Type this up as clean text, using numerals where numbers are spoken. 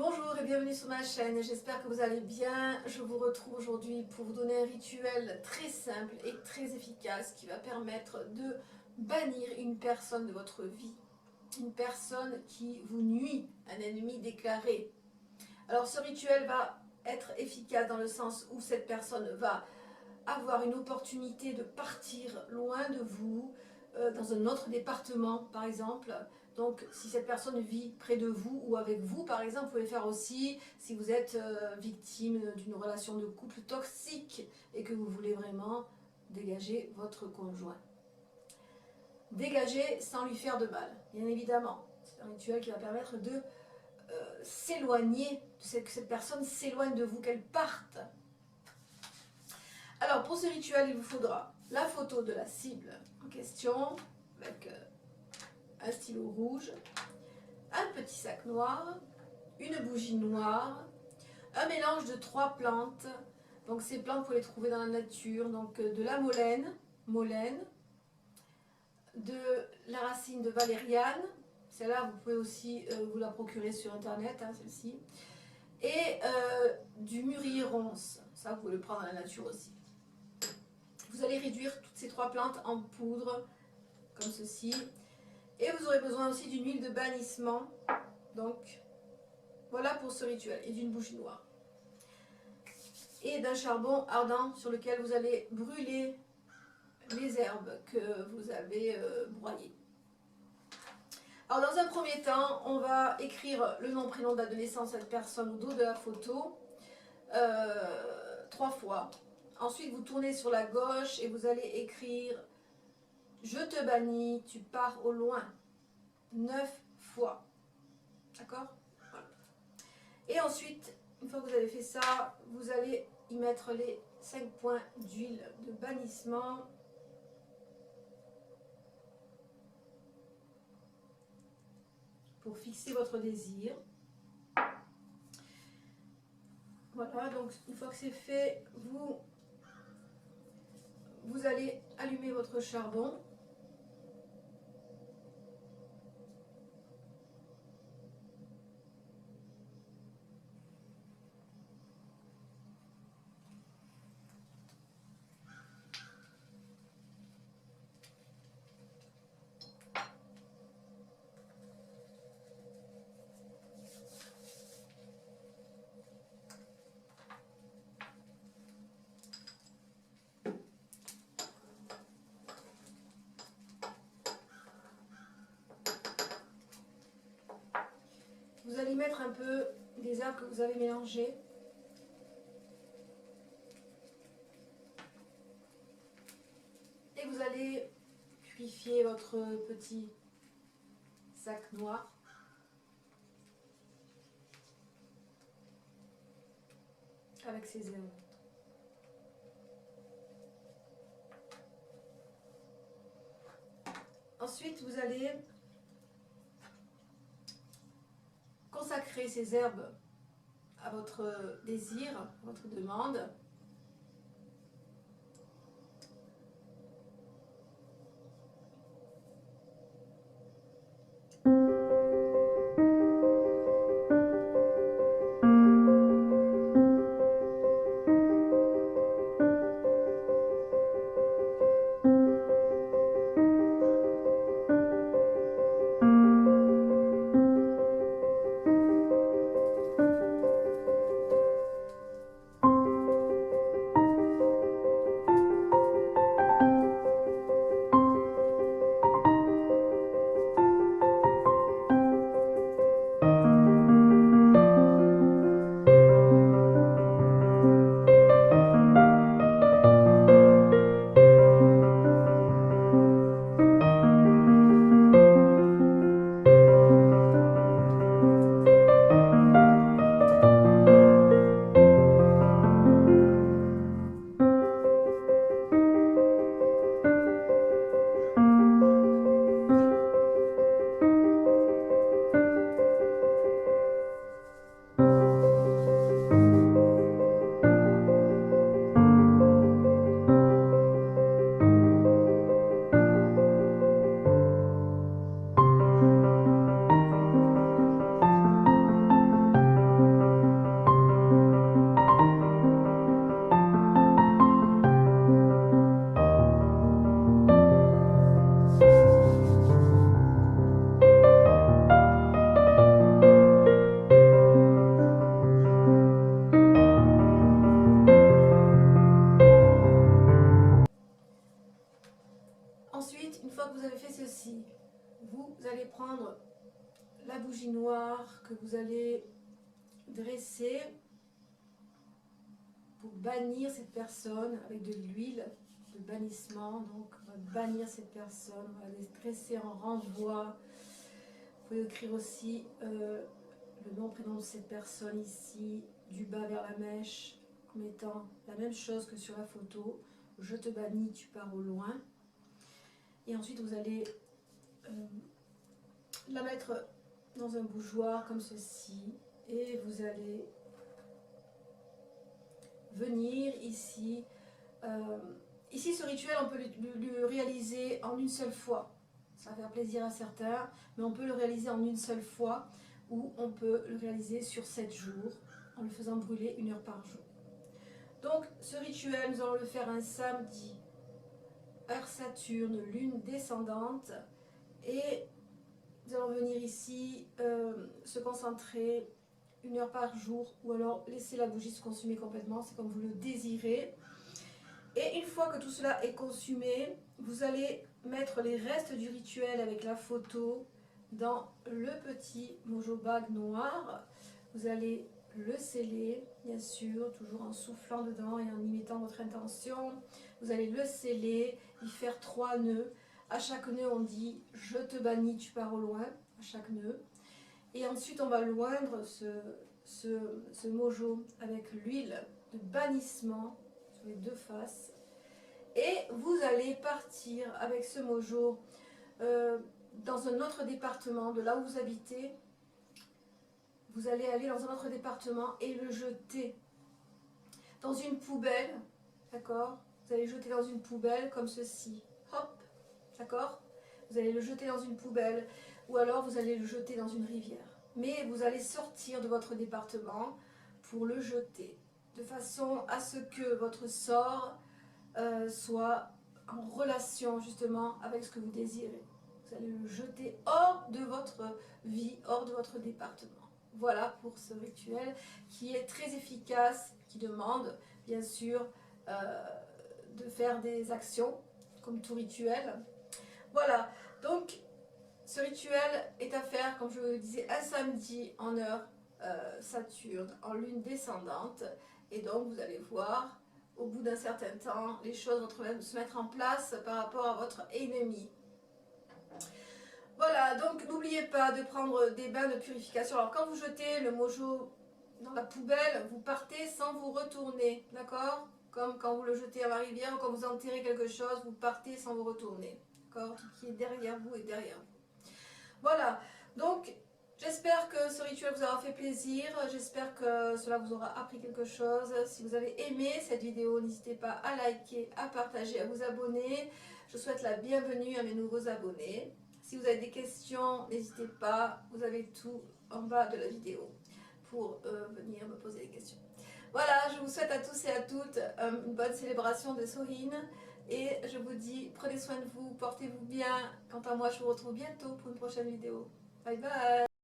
Bonjour et bienvenue sur ma chaîne, j'espère que vous allez bien. Je vous retrouve aujourd'hui pour vous donner un rituel très simple et très efficace qui va permettre de bannir une personne de votre vie, une personne qui vous nuit, un ennemi déclaré. Alors ce rituel va être efficace dans le sens où cette personne va avoir une opportunité de partir loin de vous, dans un autre département par exemple. Donc si cette personne vit près de vous ou avec vous par exemple, vous pouvez faire aussi si vous êtes victime d'une relation de couple toxique et que vous voulez vraiment dégager votre conjoint. Dégager sans lui faire de mal, bien évidemment. C'est un rituel qui va permettre de s'éloigner, que cette personne s'éloigne de vous, qu'elle parte. Alors pour ce rituel, il vous faudra la photo de la cible en question, avec un stylo rouge, un petit sac noir, une bougie noire, un mélange de 3 plantes. Donc ces plantes, vous pouvez les trouver dans la nature, donc de la molène, de la racine de valériane, celle-là vous pouvez aussi vous la procurer sur internet, hein, celle-ci, et du mûrier ronce, ça vous pouvez le prendre dans la nature aussi. Vous allez réduire toutes ces 3 plantes en poudre, comme ceci. Et vous aurez besoin aussi d'une huile de bannissement. Donc, voilà pour ce rituel. Et d'une bougie noire. Et d'un charbon ardent sur lequel vous allez brûler les herbes que vous avez broyées. Alors, dans un premier temps, on va écrire le nom, prénom, date de naissance de cette personne au dos de la photo 3 fois. Ensuite, vous tournez sur la gauche et vous allez écrire « Je te bannis, tu pars au loin » 9 fois. D'accord? Voilà. Et ensuite, une fois que vous avez fait ça, vous allez y mettre les 5 points d'huile de bannissement. Pour fixer votre désir. Voilà, donc une fois que c'est fait, vous allez allumer votre charbon. Vous allez mettre un peu des herbes que vous avez mélangées. Et vous allez purifier votre petit sac noir. Avec ces herbes. Ensuite, vous allez consacrer ces herbes à votre désir, à votre demande. Ensuite, une fois que vous avez fait ceci, vous allez prendre la bougie noire que vous allez dresser pour bannir cette personne avec de l'huile de bannissement. Donc on va bannir cette personne, on va la dresser en renvoi. Vous pouvez écrire aussi le nom, prénom de cette personne ici, du bas vers la mèche, en mettant la même chose que sur la photo. Je te bannis, tu pars au loin. Et ensuite vous allez la mettre dans un bougeoir comme ceci. Et vous allez venir ici. Ici, ce rituel, on peut le réaliser en une seule fois. Ça va faire plaisir à certains, mais on peut le réaliser en une seule fois ou on peut le réaliser sur 7 jours en le faisant brûler 1 heure par jour. Donc, ce rituel, nous allons le faire un samedi, heure Saturne, lune descendante, et nous allons venir ici se concentrer 1 heure par jour ou alors laisser la bougie se consumer complètement, c'est comme vous le désirez. Et une fois que tout cela est consumé, vous allez mettre les restes du rituel avec la photo dans le petit mojo bag noir. Vous allez le sceller, bien sûr, toujours en soufflant dedans et en y mettant votre intention. Vous allez le sceller, y faire 3 nœuds. À chaque nœud, on dit « Je te bannis, tu pars au loin » à chaque nœud. Et ensuite, on va loindre ce mojo avec l'huile de bannissement sur les 2 faces. Et vous allez partir avec ce mojo dans un autre département de là où vous habitez. Vous allez aller dans un autre département et le jeter dans une poubelle, d'accord? Vous allez le jeter dans une poubelle comme ceci, hop, d'accord? Vous allez le jeter dans une poubelle ou alors vous allez le jeter dans une rivière. Mais vous allez sortir de votre département pour le jeter, de façon à ce que votre sort soit en relation justement avec ce que vous désirez. Vous allez le jeter hors de votre vie, hors de votre département. Voilà pour ce rituel qui est très efficace, qui demande bien sûr de faire des actions comme tout rituel. Voilà, donc ce rituel est à faire, comme je vous le disais, un samedi en heure Saturne, en lune descendante. Et donc vous allez voir, au bout d'un certain temps, les choses vont se mettre en place par rapport à votre ennemi. Voilà, donc n'oubliez pas de prendre des bains de purification. Alors quand vous jetez le mojo dans la poubelle, vous partez sans vous retourner, d'accord? Comme quand vous le jetez à la rivière ou quand vous enterrez quelque chose, vous partez sans vous retourner, d'accord? Tout ce qui est derrière vous est derrière vous. Voilà, donc j'espère que ce rituel vous aura fait plaisir, j'espère que cela vous aura appris quelque chose. Si vous avez aimé cette vidéo, n'hésitez pas à liker, à partager, à vous abonner. Je souhaite la bienvenue à mes nouveaux abonnés. Si vous avez des questions, n'hésitez pas, vous avez tout en bas de la vidéo pour venir me poser des questions. Voilà, je vous souhaite à tous et à toutes une bonne célébration de Samhain et je vous dis prenez soin de vous, portez-vous bien. Quant à moi, je vous retrouve bientôt pour une prochaine vidéo. Bye bye.